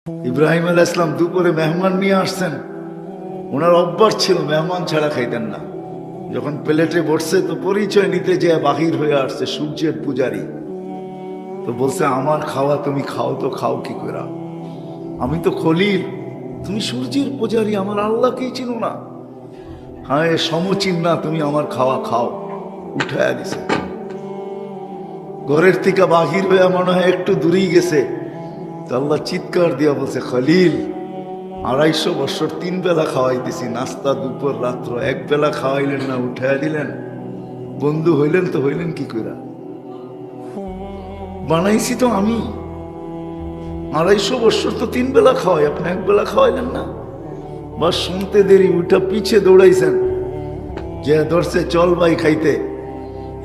ইব্রাহিম আলাইহিস সালাম দুপুরে মেহমান নিয়ে আসছেন। ওনার অভ্যাস ছিল মেহমান ছাড়া খাইতেন না। যখন প্লেটে বসছে তো পরিচয় নিতে যে বাহির হয়ে আসছে সূর্যের পূজারী। তো বলছে, আমার খাওয়া তুমি খাও, তো খাও কি করে? আমি তো খলিল, তুমি সূর্যের পূজারী, আমার আল্লাহকেই চিনো না। হ্যাঁ, সমচিন না, তুমি আমার খাওয়া খাও। উঠায়া দিছে। ঘরের থেকে বাহির হয়ে মনে হয় একটু দূরেই গেছে। তো আল্লাহ চিৎকার দিয়া বলছে, খলিল, 250 বছর 3 বেলা খাওয়াইতেছি, নাস্তা দুপুর রাত্র, 1 বেলা খাওয়াইলেন না, উঠাইয়া দিলেন। বন্ধু হইলেন তো হইলেন কি করে? বানাইছি তো আমি। 250 বছর তো 3 বেলা খাওয়াই, আপনি 1 বেলা খাওয়াইলেন না। বাস শুনতে দেরি, উঠা পিছে দৌড়াইছেন। যে ধরছে, চল ভাই খাইতে।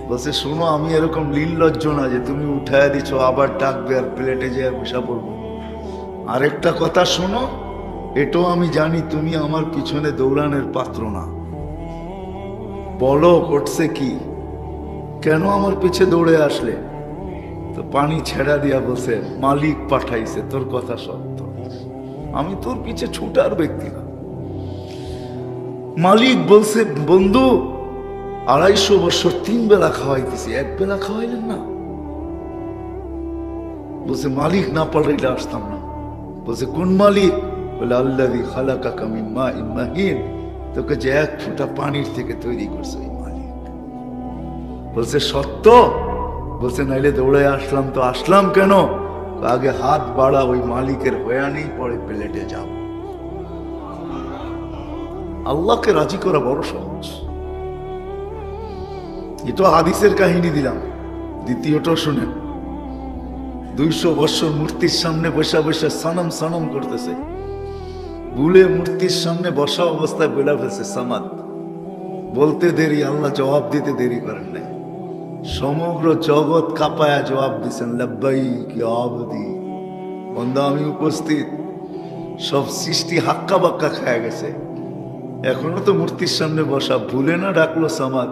বলছে, শোনো, আমি এরকম নির্লজ্জ না যে তুমি উঠাইয়া দিচ্ছ আবার ডাকবে আর প্লেটে যে বসা পড়বো। আরেকটা কথা শোনো, এটাও আমি জানি তুমি আমার পিছনে দৌড়ানোর পাত্র না। বলো করছে কি, কেন আমার পিছে দৌড়ে আসলে? তো পানি ছেড়া দিয়া বলছে, মালিক পাঠাইছে, তোর কথা সত্য, আমি তোর পিছে ছুটার ব্যক্তি না। মালিক বলছে, বন্ধু 250 বছর 3 বেলা খাওয়াইতেছি, 1 বেলা খাওয়াইলেন না। বলছে, মালিক না পাঠাইলে আসতাম না। বলছে, কোন মালিক? বলে, আল্লাযী খালাকাকা মিন মাইন মাহিন, তোকে যে 1 ফোঁটা পানির থেকে তৈরি করছে ওই মালিক। বলছে, সত্য? বলছে, নাইলে দৌড়ে আসলাম। তো আসলাম কেন? আগে হাত বাড়া, ওই মালিকের হয়া নেই, পরে প্লেটে যাব। আল্লাহকে রাজি করা বড় সহজ। এটা হাদিসের কাহিনী দিলাম। দ্বিতীয়টা শুনেন। 200 বছর মূর্তির সামনে বসা বসা সনম সনম করতেছে। ভুলে মূর্তির সামনে বসা অবস্থায় বলে ফেলছে সামাদ। বলতে দেরি, আল্লাহ জবাব দিতে দেরি করেন নাই। সমগ্র জগৎ কাঁপায়া জবাব দিচ্ছেন, লাব্বাইক ইয়া আবদি। বন্দা, আমি উপস্থিত। সব সৃষ্টি হাক্কা বাক্কা খায়া গেছে। এখনো তো মূর্তির সামনে বসা, ভুলে না ডাকলো সামাদ।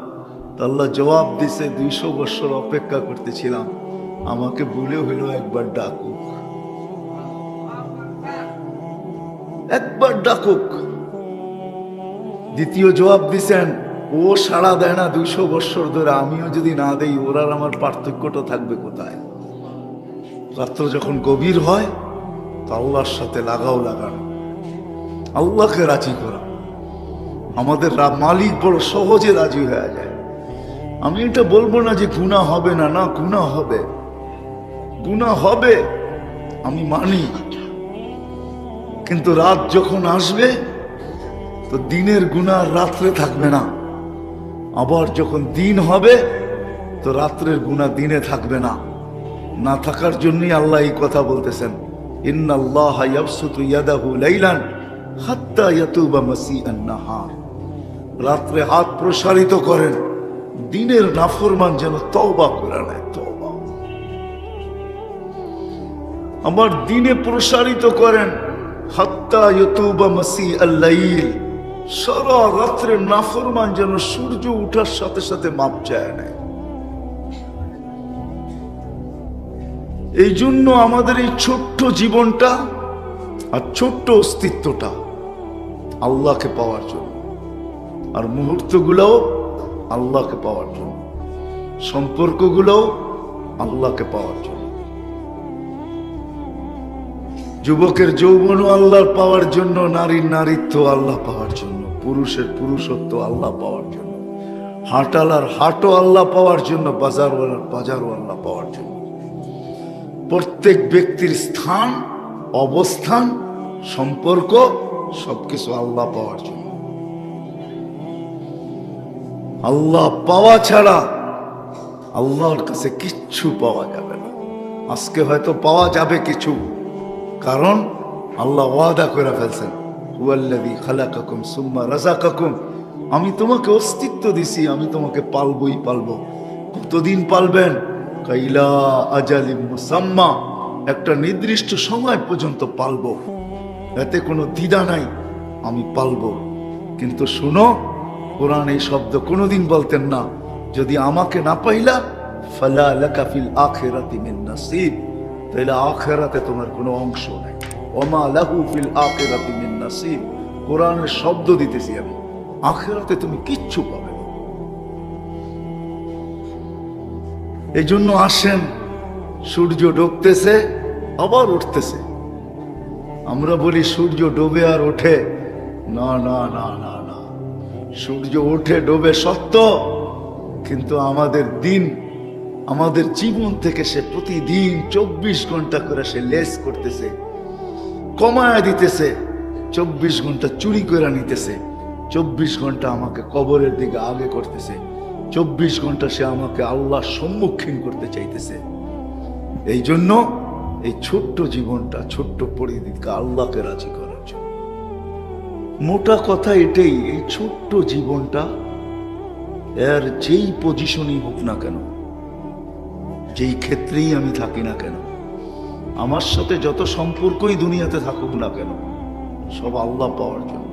আল্লাহ জবাব দিছে, 200 বছর অপেক্ষা করতেছিলাম, আমাকে ভুলে হইল একবার ডাকুক, একবার ডাকুক। দ্বিতীয় জবাব দিছেন, ও সাড়া দেয় না 200 বছর ধরে, আমিও যদি না দেই, ওর আর আমার পার্থক্যটা থাকবে কোথায়? রাত্র যখন গভীর হয়, তো আল্লাহর সাথে লাগানো, আল্লাহকে রাজি করা। আমাদের মালিক বড় সহজে রাজি হয়ে যায়। আমি এটা বলবো না যে গুনাহ হবে না, না, গুনাহ হবে, গুনাহ হবে, আমি মানি। কিন্তু রাত যখন আসবে, তো দিনের গুনাহ রাত্রে থাকবে না। আবার যখন দিন হবে, তো রাত্রের গুনাহ দিনে থাকবে না। না থাকার জন্যই আল্লাহ এই কথা বলতেছেন, ইন্নাল্লাহা ইয়াবসুতু ইয়াদাহু লাইলান হাত্তা ইয়াতুবা মাসিআন নাহার। রাত্রে হাত প্রসারিত করেন, দিনের নাফরমান যেন তওবা করে নেয়। তওবা। আমার দিনে প্রসারিত করেন, হাত্তা ইয়াতুবা মাসিআল লাইল। সারা রাত্রে নাফরমান যেন সূর্য উঠার সাথে সাথে মাপ চায় নেয়। এই জন্য আমাদের এই ছোট্ট জীবনটা আর ছোট্ট অস্তিত্বটা আল্লাহকে পাওয়ার জন্য, আর মুহূর্তগুলোও আল্লাহকে পাওয়ার জন্য, সম্পর্কগুলোও আল্লাহকে পাওয়ার জন্য। যুবকের যৌবনও আল্লাহ পাওয়ার জন্য, নারীর নারীত্ব আল্লাহ পাওয়ার জন্য, পুরুষের পুরুষত্ব আল্লাহ পাওয়ার জন্য, হাঁটালার হাটও আল্লাহ পাওয়ার জন্য, বাজারওয়ালার বাজারও আল্লাহ পাওয়ার জন্য। প্রত্যেক ব্যক্তির স্থান, অবস্থান, সম্পর্ক সবকিছু আল্লাহ পাওয়ার জন্য। আল্লাহ পাওয়া ছাড়া আল্লাহর কাছে কিচ্ছু পাওয়া যাবে না। আজকে হয়তো পাওয়া যাবে কিছু, কারণ আল্লাহ ওয়াদা করে ফেলছেন, হুয়াল্লাযী খালাকাকুম সুম্মা রাযাকাকুম। আমি তোমাকে অস্তিত্ব দিছি, আমি তোমাকে পালবই পালবো। কতদিন পালবেন? কাইলা আজালিম মুসাম্মা, একটা নির্দিষ্ট সময় পর্যন্ত পালবো, এতে কোনো দ্বিধা নাই, আমি পালবো। কিন্তু শুনো, কোরআন এই শব্দ কোনোদিন বলতেন না, যদি আমাকে না পাইলা ফালা লাকা ফিল আখিরাতি মিন নাসিব, তাহলে আখিরাতে তোমার কোনো অংশ নাই। ওমা লাহু ফিল আখিরাতি মিন নাসিব। কোরআনের শব্দ দিতেছি আমি, আখিরাতে তুমি কিচ্ছু পাবে না। এই জন্য আসেন, সূর্য ডুবতেছে আবার উঠতেছে। আমরা বলি সূর্য ডোবে আর ওঠে, না না না না না, সূর্য ওঠে ডোবে সত্য, কিন্তু আমাদের দিন, আমাদের জীবন থেকে সে প্রতিদিন 24 ঘন্টা করে সে লেস করতেছে, কমায় দিতেছে, 24 ঘন্টা চুরি করে নিতেছে, 24 ঘন্টা আমাকে কবরের দিকে আগে করতেছে, 24 ঘন্টা সে আমাকে আল্লাহর সম্মুখীন করতে চাইতেছে। এই জন্য এই ছোট্ট জীবনটা, ছোট্ট পরিধিকে আল্লাহকে রাজি করার জন্য। মোটা কথা এটাই, এই ছোট্ট জীবনটা এর যেই পজিশনই হোক না কেন, যেই ক্ষেত্রেই আমি থাকি না কেন, আমার সাথে যত সম্পর্কই দুনিয়াতে থাকুক না কেন, সব আল্লাহ পাওয়ার জন্য।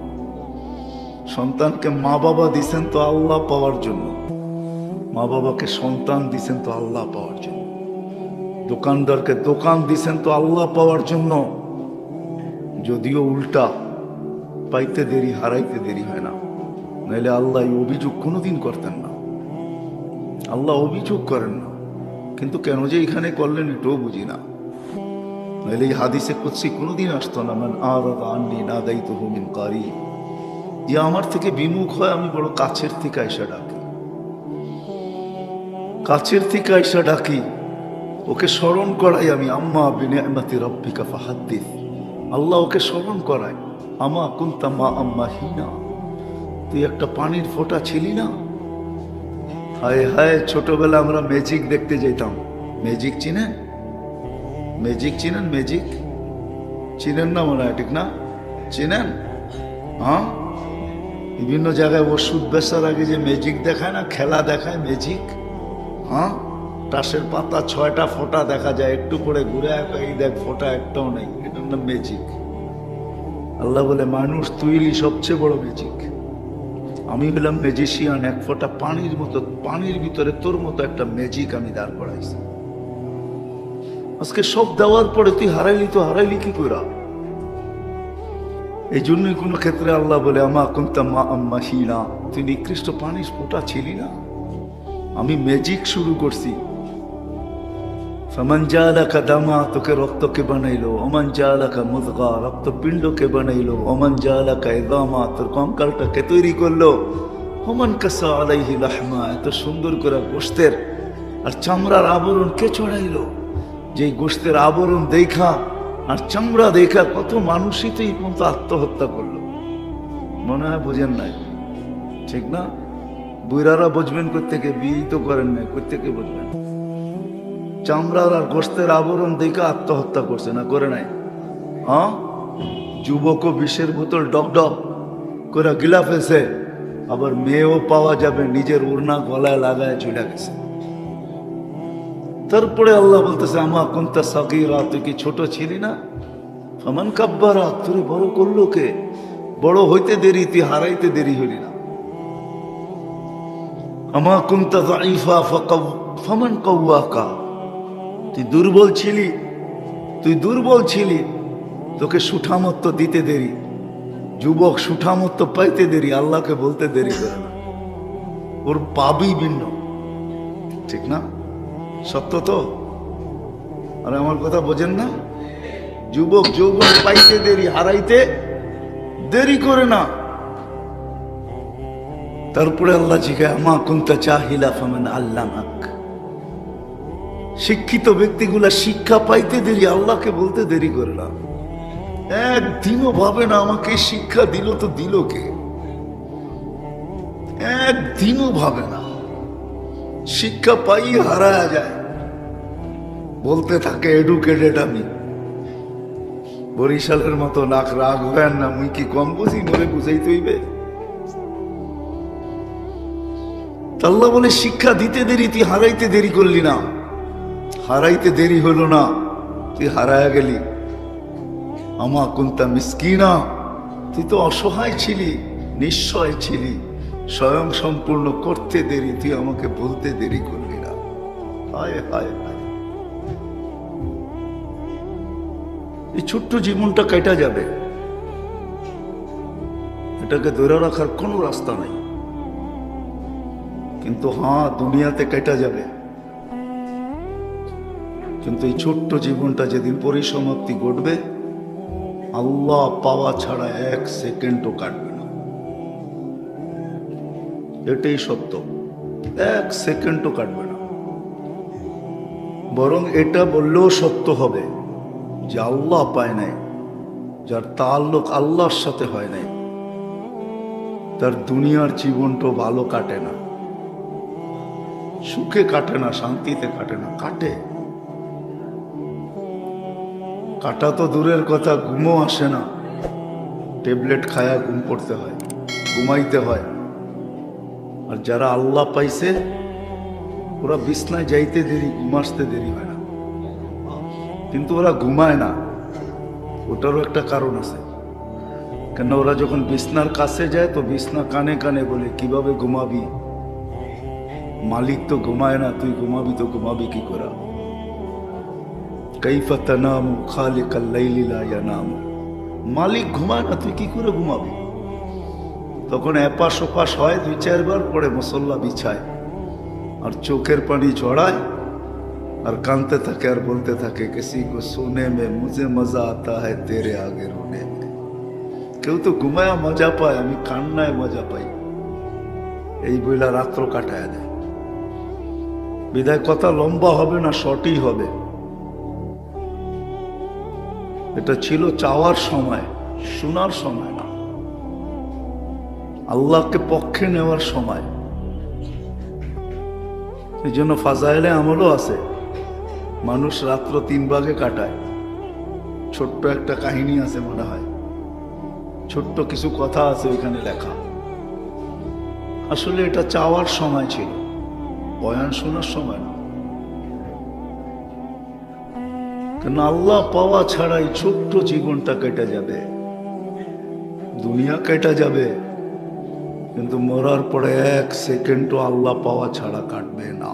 সন্তানকে মা বাবা দিছেন তো আল্লাহ পাওয়ার জন্য, মা বাবাকে সন্তান দিছেন তো আল্লাহ পাওয়ার জন্য, দোকানদারকে দোকান দিছেন তো আল্লাহ পাওয়ার জন্য। যদিও উল্টা, পাইতে দেরি হারাইতে দেরি হয় না, নাইলে আল্লাহ এই অভিযোগ কোনোদিন করতেন না। আল্লাহ অভিযোগ করেন না, কিন্তু কেন যে এখানে করলেন এটাও বুঝি না। নাইলে এই হাদিসে কুদসি কোনোদিন আসতো না, মান আরাদা আন্নি নাদাইতুহু মিন কারিব, যে আমার থেকে বিমুখ হয় আমি বড় কাছের থেকে আইসা ডাকি, কাছের থেকে আইসা ডাকি, ওকে স্মরণ করাই আমি। আম্মা বিনিআমাতি রাব্বিকা ফাহাদ্দিস, আল্লাহ ওকে স্মরণ করায়। আমা কুনতা মা আম্মা হিনা, তুই একটা পানির ফোঁটা ছিলি না। হায় হায়, ছোটবেলা আমরা ম্যাজিক দেখতে যেতাম। ম্যাজিক চিনেন? ম্যাজিক চিনেন? ম্যাজিক চিনেন না মনে হয়, ঠিক না? চিনেন? হ্যাঁ, বিভিন্ন জায়গায় ওষুধ বেচার আগে যে ম্যাজিক দেখায় না, খেলা দেখায় ম্যাজিক। হ্যাঁ, তাসের পাতা 6টা ফোঁটা দেখা যায়, একটু করে ঘুরে এই দেখ ফোঁটা একটাও নেই, এটার নাম ম্যাজিক। আল্লাহ বলে মানুষ তুইলি সবচেয়ে বড় ম্যাজিক, আমি হলাম ম্যাজিশিয়ান। এক ফোঁটা পানির মতো, পানির ভিতরে তোর মতো একটা ম্যাজিক আমি দাঁড় করাইছি। আজকে সব দেওয়ার পরে তুই হারাইলি, তো হারাইলি কি করা? এই জন্যই কোনো ক্ষেত্রে আল্লাহ বলে আমা কুনতা মা আম্মা হিনা, তুই নিকৃষ্ট পানির ফোঁটা ছিলি না, আমি ম্যাজিক শুরু করছি। ফামান জালাকা দামা, তোকে রক্তকে বানাইলো। ওমান জালাকা মুদগা, রক্তপিণ্ডকে বানাইলো। ওমান জালাকা ইদামা, তোর কঙ্কালটাকে তৈরি করলো। ওমান কাসা আলাইহি লাহমা, এত সুন্দর করে গোশতের আর চামড়ার আবরণ কে চড়াইলো? যেই গোশতের আবরণ দেখা আর চামড়া দেখা কত মানুষই তো এই পর্যন্ত আত্মহত্যা করলো। মনে হয় বুঝেন নাই, ঠিক না? বুইরারা বুঝবেন কোত্থেকে, বিয়ে তো করেন নাই, কোত্থেকে বুঝবেন? চামড়ার আর গোশতের আবরণ দেখে আত্মহত্যা করছে না, করে নাই? হ্যাঁ, যুবকও বিষের বোতল ডক ডক করে গিলা ফেলছে, আবার মেয়েও পাওয়া যাবে নিজের ওড়না গলায় লাগায় চলে গেছে। তারপরে আল্লাহ বলতেছে আমা কুনতা সাগীরা, তুই কি ছোট ছিলি না? ফামান কাব্বারা, তুই বড় করলো কে? বড় হইতে দেরি, তুই হারাইতে দেরি হইলি না। আমা কুনতা যায়ীফা ফামান কাওয়াকা, তুই দুর্বল ছিলি, তুই দুর্বল ছিলি, তোকে সুঠামত্ব দিতে দেরি। যুবক সুঠামত্ব পাইতে দেরি, আল্লাহকে বলতে দেরি করে না, ওর পাবই ভিন্ন, ঠিক না? সত্য তো? আর আমার কথা বোঝেন না? যুবক যৌবন পাইতে দেরি, হারাইতে দেরি করে না। তারপরে আল্লাহ জিজ্ঞাসা আমা কুনতা জাহিলা ফামান আল্লামাক, শিক্ষিত ব্যক্তিগুলা শিক্ষা পাইতে দেরি, আল্লাহকে বলতে দেরি করে না। একদিনও ভাবে না আমাকে শিক্ষা দিল তো দিল কে, একদিনও ভাবে না। শিক্ষা পাই হারায়া যায়, বলতে থাকে এডুকেটেড আমি। বরিশালের মতো নাক রাগ হয় না, মুই কি কম বুঝি, মনে বুঝাইতে হইবে। আল্লাহ বলে শিক্ষা দিতে দেরি, তুই হারাইতে দেরি করলি না। হারাইতে দেরি হলো না, তুই হারায়া গেলি। আমা কুনতা মিসকিনা, তুই তো অসহায় ছিলি, নিঃস্বয় ছিলি, স্বয়ং সম্পূর্ণ করতে দেরি, তুই আমাকে বলতে দেরি করলি না। হায় হায় হায়, এই ছোট্ট জীবনটা কেটে যাবে, এটাকে ধরে রাখার কোনো রাস্তা নাই। কিন্তু হ্যাঁ, দুনিয়াতে কেটে যাবে, কিন্তু এই ছোট্ট জীবনটা যেদিন পরিসমাপ্তি ঘটবে, আল্লাহ পাওয়া ছাড়া 1 সেকেন্ডও কাটবে না। এটাই সত্য, 1 সেকেন্ডও কাটবে না। বরং এটা বললেও সত্য হবে যে আল্লাহ পায় নাই, যার তাল্লুক আল্লাহর সাথে হয় নাই, তার দুনিয়ার জীবনটা ভালো কাটে না, সুখে কাটে না, শান্তিতে কাটে না, কাটা তো দূরের কথা, ঘুমও আসে না। ট্যাবলেট খায়া ঘুম পড়তে হয়, ঘুমাইতে হয়। আর যারা আল্লাহ পাইছে ওরা বিছনায় যাইতে দেরি, ঘুম আসতে দেরি হয় না, কিন্তু ওরা ঘুমায় না। ওটারও একটা কারণ আছে, কেন ওরা যখন বিছনার কাছে যায় তো বিছনা কানে কানে বলে, কিভাবে ঘুমাবি, মালিক তো ঘুমায় না, তুই ঘুমাবি তো ঘুমাবি কি করে? কাইফা তানামু খালিকাল লাইলি লা ইয়ানামু, মালিক ঘুমায় না, তুই কি করে ঘুমাবি? তখন এপাশ ওপাশ হয় 2-4 বার, পরে মুসল্লা বিছায় আর চোখের পানি ঝড়ায় আর কাঁদতে থাকে আর বলতে থাকে, কিসি কো সোনে মে মুঝে মজা আতা হ্যায় তেরে আগে রোনে মে। কেউ তো ঘুমায়া মজা পায়, আমি কান্নায় মজা পাই। এই বইলা রাত্র কাটায় দেয়। বিদায় কথা লম্বা হবে না, শর্টই হবে। এটা ছিল চাওয়ার সময়, শোনার সময় না, আল্লাহকে পক্ষে নেওয়ার সময়। এই জন্য ফাজাইলে আমলও আছে, মানুষ রাত্র 3 ভাগে কাটায়। ছোট্ট একটা কাহিনী আছে মনে হয়, ছোট্ট কিছু কথা আছে ওইখানে লেখা। আসলে এটা চাওয়ার সময় ছিল, বয়ান শোনার সময় না। কেন আল্লাহ পাওয়া ছাড়া এই ছোট্ট জীবনটা কেটে যাবে, দুনিয়া কেটে যাবে, কিন্তু মরার পরে 1 সেকেন্ডও আল্লাহ পাওয়া ছাড়া কাটবে না।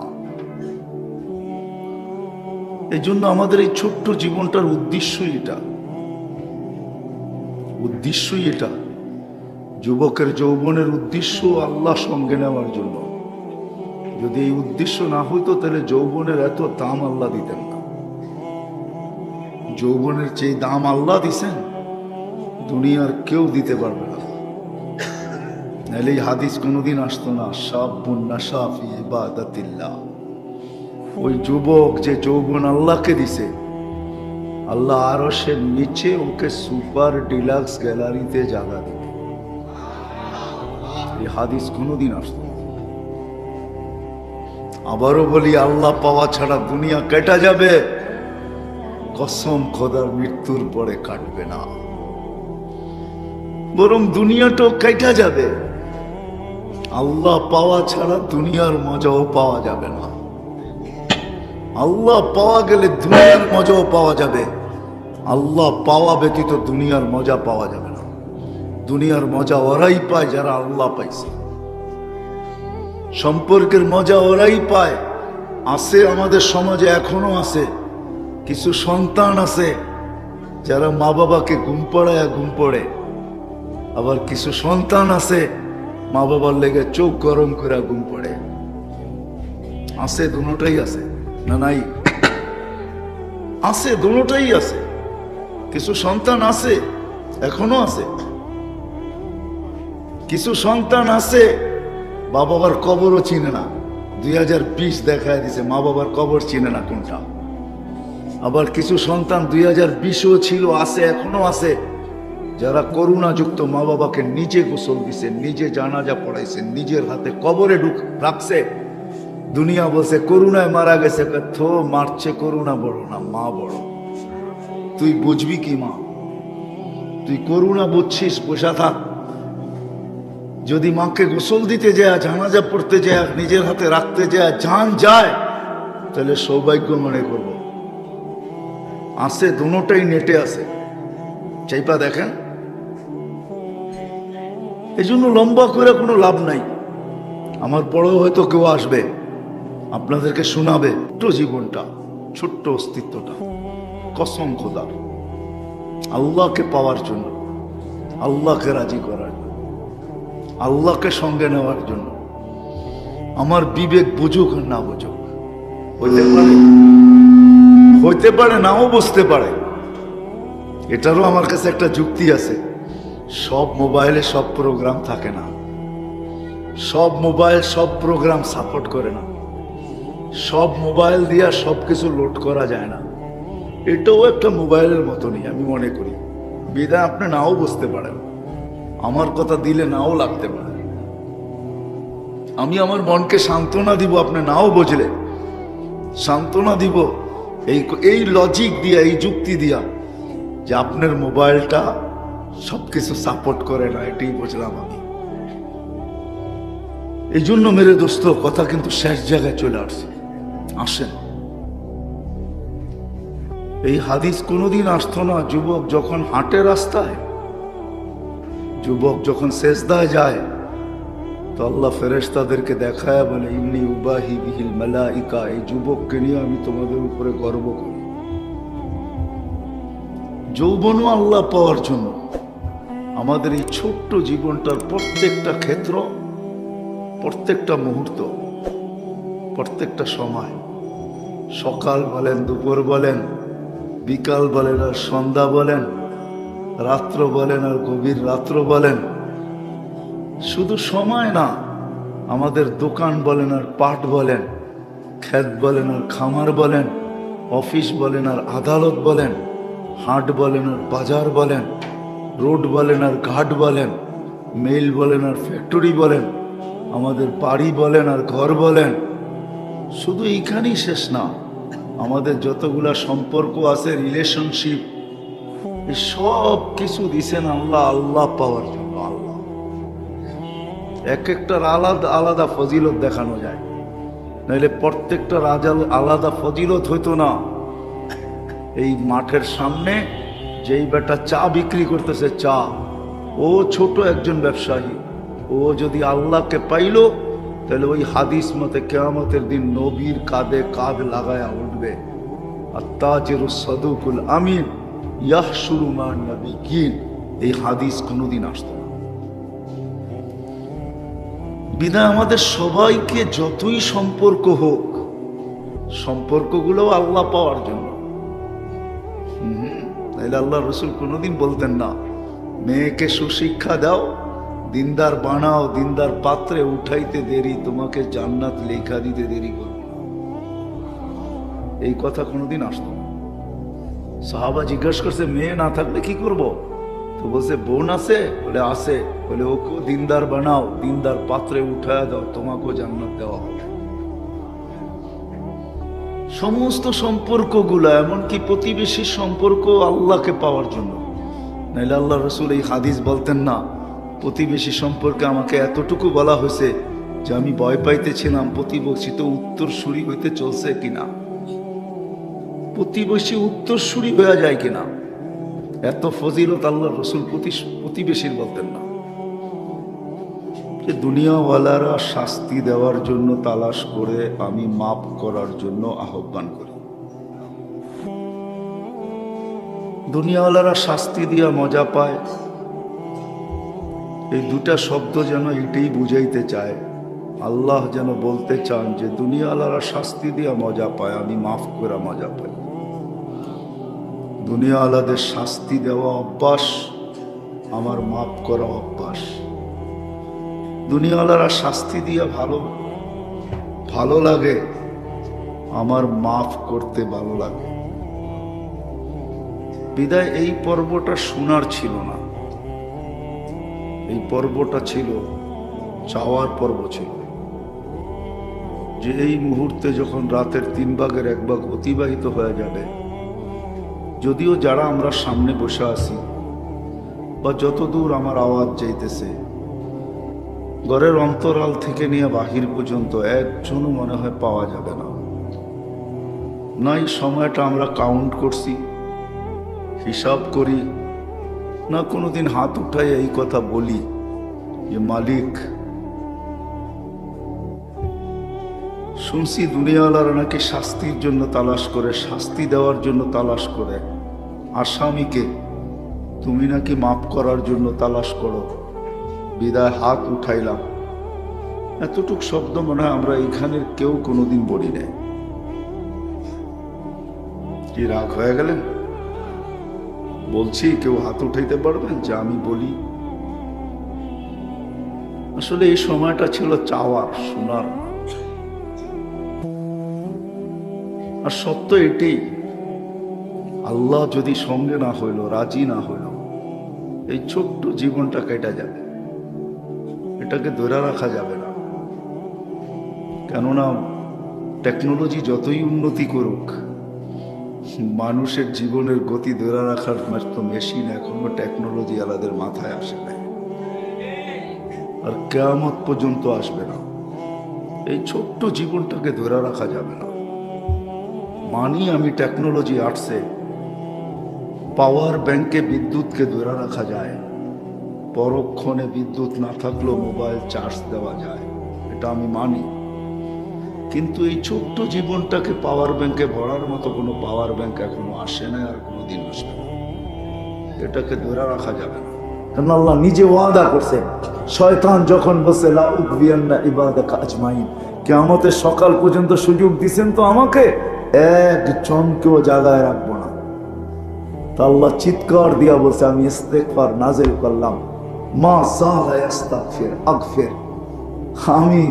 এই জন্য আমাদের এই ছোট্ট জীবনটার উদ্দেশ্যই এটা। যুবকের যৌবনের উদ্দেশ্য আল্লাহ সঙ্গে নেওয়ার জন্য। যদি এই উদ্দেশ্য না হইতো তাহলে যৌবনের এত দাম আল্লাহ দিতেন না। যৌবনের যে দাম আল্লাহ দিছেন, দুনিয়ার কেউ দিতে পারবে না। নাহলে এই হাদিস কোনোদিন আসতো না, শাবুন নাশা ফি ইবাদাতিল্লাহ। ওই যুবক যে যৌবন আল্লাহকে দিছে, আল্লাহ আরশের নিচে ওকে সুপার ডিলাক্স গ্যালারিতে জায়গা দিবে। এই হাদিস কোনোদিন আসতো না। আবারও বলি, আল্লাহ পাওয়া ছাড়া দুনিয়া কেটে যাবে, কসম খোদার মৃত্যুর পরে কাটবে না, বরং দুনিয়াটাও কেটে যাবে। আল্লাহ পাওয়া ছাড়া দুনিয়ার মজাও পাওয়া যাবে না। আল্লাহ পাওয়া গেলে দুনিয়ার মজাও পাওয়া যাবে, আল্লাহ পাওয়া ব্যতীত দুনিয়ার মজা পাওয়া যাবে না। দুনিয়ার মজা ওরাই পায় যারা আল্লাহ পাইছে, সম্পর্কের মজা ওরাই পায়। আছে আমাদের সমাজে, এখনো আছে কিছু সন্তান আছে যারা মা বাবাকে ঘুম পাড়ায় ঘুম পড়ে, আবার কিছু সন্তান আছে মা বাবার লেগে চোখ গরম করে ঘুম পড়ে। আছে, দুটোটাই আছে না? নাই? আছে, দুটোটাই আছে। কিছু সন্তান আছে, এখনো আছে। কিছু সন্তান আছে মা বাবার কবরও চিনে না। 2020 দেখায় দিছে, মা বাবার কবর চিনে না কোনটা। আবার কিছু সন্তান 2020ও ছিল, আছে, এখনো আছে, যারা করুণাযুক্ত মা বাবাকে নিজে গোসল দিছে, নিজে জানাজা পড়াইছে, নিজের হাতে কবরে রাখছে। দুনিয়া বলছে করুণায় মারা গেছে, থো মারছে করুণা বড় না, মা বড়। তুই বুঝবি কি মা? তুই করুণা বুঝছিস, বসা থাক। যদি মাকে গোসল দিতে যায়, জানাজা পড়তে যায়, নিজের হাতে রাখতে যায়, জান যায়, তাহলে সৌভাগ্য মনে করবো। আছে, দুটোটাই নেটে আছে, চাইপা দেখেন। এই জন্য লম্বা করে কোনো লাভ নাই। আমার পরেও হয়তো কেউ আসবে, আপনাদেরকে শোনাবে ছোট্ট জীবনটা, ছোট্ট অস্তিত্বটা, কসম খোদার। আল্লাহকে পাওয়ার জন্য, আল্লাহকে রাজি করার জন্য, আল্লাহকে সঙ্গে নেওয়ার জন্য। আমার বিবেক বুঝুক আর না বুঝুক, হইতে পারে নাও বুঝতে পারে, এটারও আমার কাছে একটা যুক্তি আছে। সব মোবাইলে সব প্রোগ্রাম থাকে না, সব মোবাইল সব প্রোগ্রাম সাপোর্ট করে না, সব মোবাইল দিয়া সব কিছু লোড করা যায় না। এটাও একটা মোবাইলের মতনই আমি মনে করি। বিধায় আপনি নাও বুঝতে পারেন, আমার কথা দিলে নাও লাগতে পারে। আমি আমার মনকে সান্ত্বনা দিব, আপনি নাও বুঝলে সান্ত্বনা দিব এই লজিক দিয়া, এই যুক্তি দিয়া যে আপনার মোবাইলটা সবকিছু সাপোর্ট করে না, এটাই বুঝলাম আমি। এই জন্য মেরে দোস্ত কথা কিন্তু শেষ জায়গায় চলে আসছে। আসেন, এই হাদিস কোনোদিন আসতো না যুবক যখন হাঁটে রাস্তায়, যুবক যখন সেজদায় যায়, তো আল্লাহ ফেরেশতাদেরকে দেখায় বলে ইন্নী উবাহি বিহিল মালাইকা, এই যুবককে নিয়ে আমি তোমাদের উপরে গর্ব করি। যৌবনও আল্লাহ পাওয়ার জন্য আমাদের এই ছোট্ট জীবনটার প্রত্যেকটা ক্ষেত্র, প্রত্যেকটা মুহূর্ত, প্রত্যেকটা সময়, সকাল বলেন, দুপুর বলেন, বিকাল বলেন আর সন্ধ্যা বলেন, রাত্র বলেন আর গভীর রাত্র বলেন, শুধু সময় না, আমাদের দোকান বলেন আর পাট বলেন, ক্ষেত বলেন আর খামার বলেন, অফিস বলেন আর আদালত বলেন, হাট বলেন আর বাজার বলেন, রোড বলেন আর ঘাট বলেন, মেল বলেন আর ফ্যাক্টরি বলেন, আমাদের বাড়ি বলেন আর ঘর বলেন, শুধু এইখানেই শেষ না। আমাদের যতগুলা সম্পর্ক আছে, রিলেশনশিপ, এই সব কিছু দিছেন আল্লাহ, আল্লাহ পাওয়ার জন্য। আল্লাহ এক একটার আলাদা আলাদা ফজিলত দেখানো যায়, নাহলে প্রত্যেকটা রাজার আলাদা ফজিলত হইতো না। এই মাঠের সামনে যেই বেটা চা বিক্রি করতেছে, চা, ও ছোট একজন ব্যবসায়ী, ও যদি আল্লাহকে পাইল, তাহলে ওই হাদিস মতে কিয়ামতের দিন নবীর কাঁধে কাঁধ লাগায়া উঠবে। আর তাজিরুস সাদুকুল আমিন ইয়াহশুরু মান নাবিয়্যিন, এই হাদিস কোনোদিন আসতো না। বিধায় আমাদের সবাইকে যতই সম্পর্ক হোক, সম্পর্কগুলো আল্লাহ পাওয়ার জন্য। তাইলে আল্লাহ রসুল কোনোদিন বলতেন না মেয়েকে সুশিক্ষা দাও, দিনদার বানাও, দিনদার পাত্রে উঠাইতে দেরি, তোমাকে জান্নাত লেখা দিতে দেরি করবে। এই কথা কোনোদিন আসতো না। সাহাবা জিজ্ঞাসা করছে মেয়ে না থাকলে কি করব? তো বলছে বোন আছে? বলে আছে। বলে ওকেও দিনদার বানাও, দিনদার পাত্রে উঠায় দাও, তোমাকেও জান্নাত দেওয়া হবে। সমস্ত সম্পর্কগুলো, এমনকি প্রতিবেশীর সম্পর্ক আল্লাহকে পাওয়ার জন্য। নাইলে আল্লাহ রসুল এই হাদিস বলতেন না প্রতিবেশী সম্পর্কে আমাকে এতটুকু বলা হয়েছে যে আমি ভয় পাইতেছিলাম প্রতিবেশী তো উত্তরসূরি হইতে চলছে কিনা, প্রতিবেশী উত্তরসূরি হয়ে যায় কিনা। এত ফজিলত আল্লাহ রসুল প্রতিবেশীর বলতেন না। যে দুনিয়াওয়ালারা শাস্তি দেওয়ার জন্য তালাশ করে, আমি মাফ করার জন্য আহ্বান করি। দুনিয়াওয়ালারা শাস্তি দিয়া মজা পায়, এই দুটা শব্দ যেন এটাই বুঝাইতে চায়। আল্লাহ যেন বলতে চান যে দুনিয়াওয়ালারা শাস্তি দিয়া মজা পায়, আমি মাফ করা মজা পাই। দুনিয়াওয়ালাদের শাস্তি দেওয়া অভ্যাস, আমার মাফ করা অভ্যাস। দুনিয়াওয়ালারা শাস্তি দিয়া ভালো লাগে, আমার মাফ করতে ভালো লাগে। বিদায় এই পর্বটা শোনার ছিল না, এই পর্বটা ছিল চাওয়ার পর্ব ছিল। যে এই মুহূর্তে যখন রাতের 3 ভাগের 1 ভাগ অতিবাহিত হয়ে যাবে, যদিও যারা আমরা সামনে বসে আছি বা যতদূর আমার আওয়াজ যাইতেছে, ঘরের অন্তরাল থেকে নিয়ে বাহির পর্যন্ত একজনও মনে হয় পাওয়া যাবে না। নাই সময়টা আমরা কাউন্ট করছি, হিসাব করি না, কোনোদিন হাত উঠাই এই কথা বলি যে মালিক, শুনছি দুনিয়াওয়ালারা নাকি শাস্তির জন্য তালাশ করে, শাস্তি দেওয়ার জন্য তালাশ করে, আসামিকে তুমি নাকি মাফ করার জন্য তালাশ করো, বিদায় হাত উঠাইলাম। এতটুক শব্দ মনে হয় আমরা এখানের কেউ কোনোদিন বলি নাই। কি রাগ হয়ে গেলেন? বলছি কেউ হাত উঠাইতে পারবেন যে আমি বলি? আসলে এই সময়টা ছিল চাওয়ার, শোনার। আর সত্য এটাই, আল্লাহ যদি সঙ্গে না হইল, রাজি না হইল, এই ছোট্ট জীবনটা কেটে যাবে, এটাকে ধরে রাখা যাবে না। কেননা টেকনোলজি যতই উন্নতি করুক, মানুষের জীবনের গতি ধরে রাখার মতো মেশিন এখনো টেকনোলজি আলাদের মাথায় আসে নাই, আর কিয়ামত পর্যন্ত আসবে না। এই ছোট্ট জীবনটাকে ধরে রাখা যাবে না। মানি আমি টেকনোলজি আসছে, পাওয়ার ব্যাংকে বিদ্যুৎকে ধরে রাখা যায়, পরক্ষণে বিদ্যুৎ না থাকলেও মোবাইল চার্জ দেওয়া যায়, এটা আমি মানি। কিন্তু এই ছোট্ট জীবনটাকে পাওয়ার ব্যাংকে ভরার মতো কোনো পাওয়ার ব্যাংক এখনো আসে না, আর কোনোদিন আসবে না। এটাকে ধরে রাখা যাবে না। কারণ আল্লাহ নিজে ওয়াদা করছে, শয়তান যখন বসে লা উযবিয়ান্না ইবাদাকা আজমাইন, কিয়ামতের সকাল পর্যন্ত সুযোগ দিবেন তো আমাকে, একজনকেও জায়গায় রাখবো না। তা আল্লাহ চিৎকার দিয়া বলছে, আমি ইস্তেগফার নাযিল করলাম, মা সালা ইস্তাগফির আগফির, আমি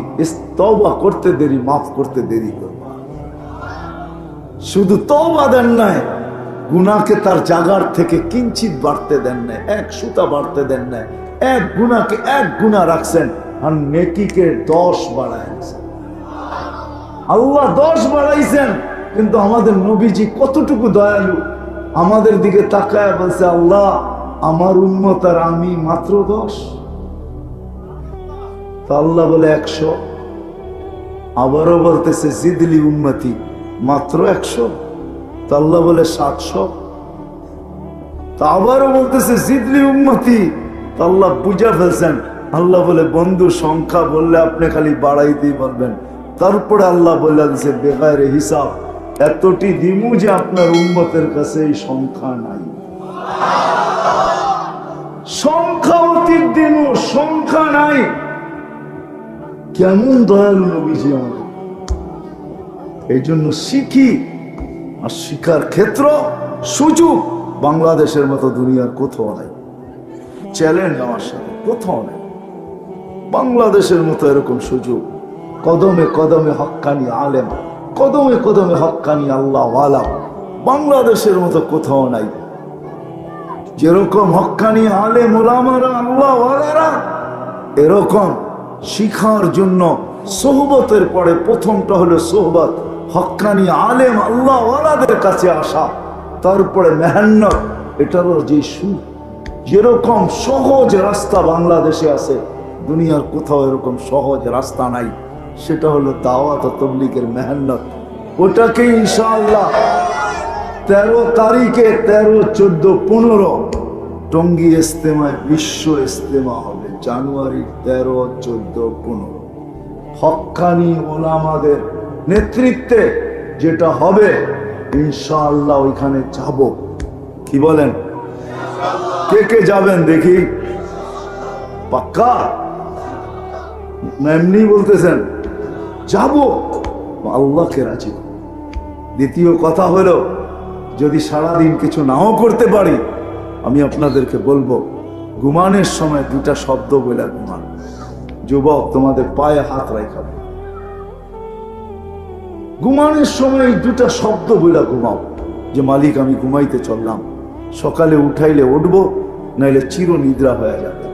তওবা করতে দেরি, মাফ করতে দেরি করব। শুধু তওবা দেন নাই, গুনাহকে তার জায়গার থেকে কিঞ্চিত বাড়তে দেন নাই, এক সুতা বাড়তে দেন নাই। এক গুনাহকে এক গুনাহ রাখছেন, আর নেকিকে 10 বাড়াইছেন। আল্লাহ 10 বাড়াইছেন, কিন্তু আমাদের নবীজি কতটুকু দয়ালু, আমাদের দিকে তাকায় বলছে, আল্লাহ আমার উম্মত আর আমি মাত্র 10। আল্লাহ বলে 100, আবারও বলতেছে জিদলি উম্মতি, মাত্র 100। আল্লাহ বলে 700, আবারও বলতেছে জিদলি উম্মতি। আল্লাহ বুঝা ফেলছেন। আল্লাহ বলে বন্ধু সংখ্যা বললে আপনি খালি বাড়াইতেই পারবেন। তারপরে আল্লাহ বলে দিচ্ছে বেগায়রে হিসাব, এতটি দিমু যে আপনার উম্মতের কাছে এই সংখ্যা নাই। সংখ্যা অতীত দিমু, সংখ্যা নাই। কেমন দয়ালু নবীজি আমাদের। এই জন্য শিখি, আর শিখার ক্ষেত্র সুযোগ বাংলাদেশের মতো দুনিয়ার কোথাও নাই। চ্যালেঞ্জ আমার সাথে, কোথাও নেই বাংলাদেশের মতো এরকম সুযোগ। কদমে কদমে হক্কানি আলেম, কদমে কদমে হক্কানি আল্লাহ ওয়ালা, বাংলাদেশের মতো কোথাও নাই। যেরকম হক্কানি আলেম ওলামারা আল্লাহ ওয়ালারা, এরকম শিখার জন্য সোহবতের পরে প্রথমটা হলো সোহবত, হক্কানি আলেম আল্লাহ ওয়ালাদের কাছে আসা, তারপরে মেহনত। এটারও যে যেরকম সহজ রাস্তা বাংলাদেশে আছে, দুনিয়ার কোথাও এরকম সহজ রাস্তা নাই। সেটা হলো দাওয়াত ও তাবলীগের মেহনত। ওটাকে ইনশাআল্লাহ 13 তারিখে 13, 14, 15 টঙ্গী ইজতেমায় বিশ্ব ইজতেমা হবে, জানুয়ারি 13, 14, 15 হক্কানি ওলামাদের নেতৃত্বে যেটা হবে ইনশাআল্লাহ। ওইখানে যাব, কি বলেন? কে কে যাবেন দেখি? পাক্কা না এমনি বলতেছেন? যাব, আল্লাহকে রাজি। দ্বিতীয় কথা হলো, যদি সারাদিন কিছু নাও করতে পারি, আমি আপনাদেরকে বলবো ঘুমানোর সময় 2টা শব্দ বলে ঘুমান। যুবক, তোমাদের পায়ে হাত রাখাবে, ঘুমানোর সময় 2টা শব্দ বলে ঘুমাও, যে মালিক আমি ঘুমাইতে চললাম, সকালে উঠাইলে উঠবো, নাইলে চির নিদ্রা হয়ে যাবে,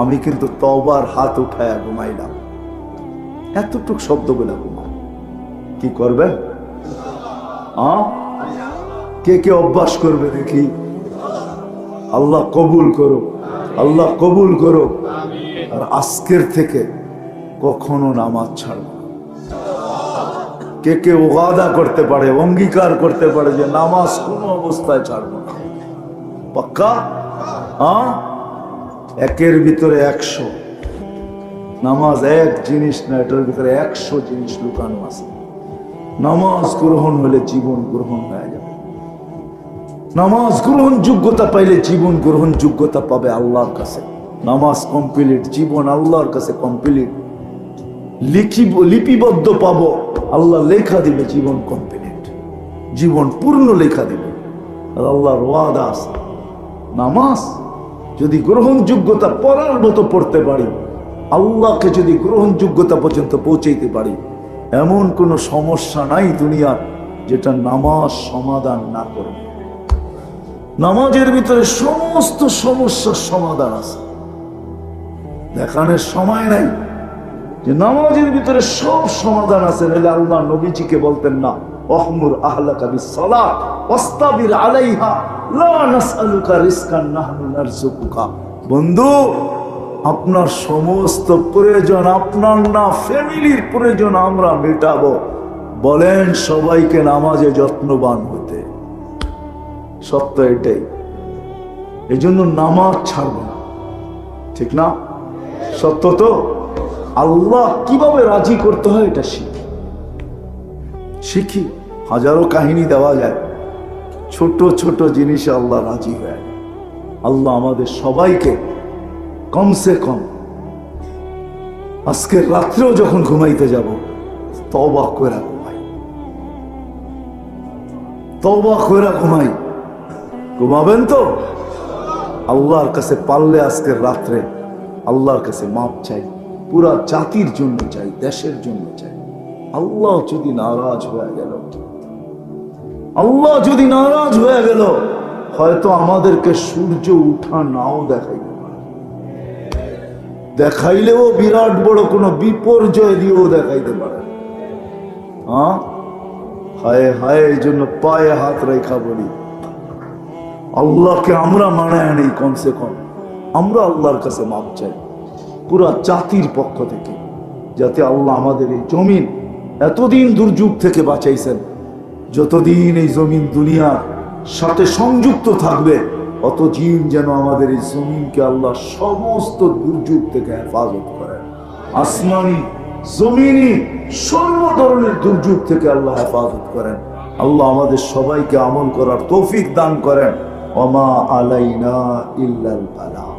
আমি কিন্তু তওবার হাত উঠায়া ঘুমাইলাম। এতটুক শব্দ বলে ঘুমাও। কি করবেন? কে কে অভ্যাস করবে দেখি? আল্লাহ কবুল করো, আল্লাহ কবুল করো। আর আজকের থেকে কখনো নামাজ ছাড়বো। কে কে ওয়াদা করতে পারে, অঙ্গীকার করতে পারে যে নামাজ কোনো অবস্থায় ছাড়বো না? পাক্কা? একের ভিতরে 100 নামাজ এক জিনিস না, এটার ভিতরে 100 জিনিস লুকানো আছে। নামাজ গ্রহণ হলে জীবন গ্রহণ হয়ে যাবে। নামাজ গ্রহণযোগ্যতা পাইলে জীবন গ্রহণযোগ্যতা পাবে আল্লাহর কাছে। নামাজ কমপ্লিট, জীবন আল্লাহর কাছে কমপ্লিট, লিপিবদ্ধ পাবো, আল্লাহ লেখা দিবে জীবন কমপ্লিট, জীবন পূর্ণ লেখা দিবে। আর আল্লাহর ওয়াদা আছে, নামাজ যদি গ্রহণযোগ্যতা পড়ার মতো পড়তে পারি, আল্লাহকে যদি গ্রহণযোগ্যতা পর্যন্ত পৌঁছাইতে পারি, এমন কোনো সমস্যা নাই দুনিয়ার যেটা নামাজ সমাধান না করবে। নামাজের ভিতরে সমস্ত সমস্যার সমাধান আছে। দেখানোর সময় নাই যে নামাজের ভিতরে সব সমাধান আছে, নাহলে আল্লাহ নবীজিকে বলতেন না, ওয়াহমুর আহলাকা বিসসালাত ওয়াসতাবির আলাইহা লা নাসআলুকা রিজকান নাহনু নারযুকুকা। বন্ধু, আপনার সমস্ত প্রয়োজন আপনার না, ফ্যামিলির প্রয়োজন আমরা মেটাবো। বলেন সবাইকে নামাজে যত্নবান হতে। সত্য এটাই, এই জন্য নামাজ ছাড়ব না, ঠিক না? সত্য তো। আল্লাহ কিভাবে রাজি করতে হয় এটা শিখি। হাজারো কাহিনী দেওয়া যায়, ছোট ছোট জিনিসে আল্লাহ রাজি হয়। আল্লাহ আমাদের সবাইকে কমসে কম আজকের রাত্রেও যখন ঘুমাইতে যাব, তওবা কইরা ঘুমাই, তওবা কইরা ঘুমাই। ঘুমাবেন তো? আল্লাহর কাছে পারলে আজকের রাত্রে আল্লাহর কাছে মাপ চাই, পুরা জাতির জন্য চাই, দেশের জন্য চাই। আল্লাহ যদি নারাজ হয়ে গেল, আল্লাহ যদি নারাজ হয়ে গেল, হয়তো আমাদেরকে সূর্য উঠা নাও দেখাইতে পারে, দেখাইলেও বিরাট বড় কোনো বিপর্যয় দিয়েও দেখাইতে পারে। হ্যাঁ, হায় হায়, এই জন্য পায়ে হাত রেখা বলি, আল্লাহকে আমরা মানায় নেই, কমসে কম আমরা আল্লাহর কাছে মাপ চাই পুরা জাতির পক্ষ থেকে, যাতে আল্লাহ আমাদের এই জমিন এতদিন দুর্যোগ থেকে বাঁচাইছেন। যতদিন এই জমিন দুনিয়ার সাথে সংযুক্ত থাকবে, অতদিন যেন আমাদের এই জমিনকে আল্লাহ সমস্ত দুর্যোগ থেকে হেফাজত করেন। আসমানি, জমিনি, সর্ব ধরনের দুর্যোগ থেকে আল্লাহ হেফাজত করেন। আল্লাহ আমাদের সবাইকে আমল করার তৌফিক দান করেন। ওমা আলাইনা ইল্লাল বালাগ।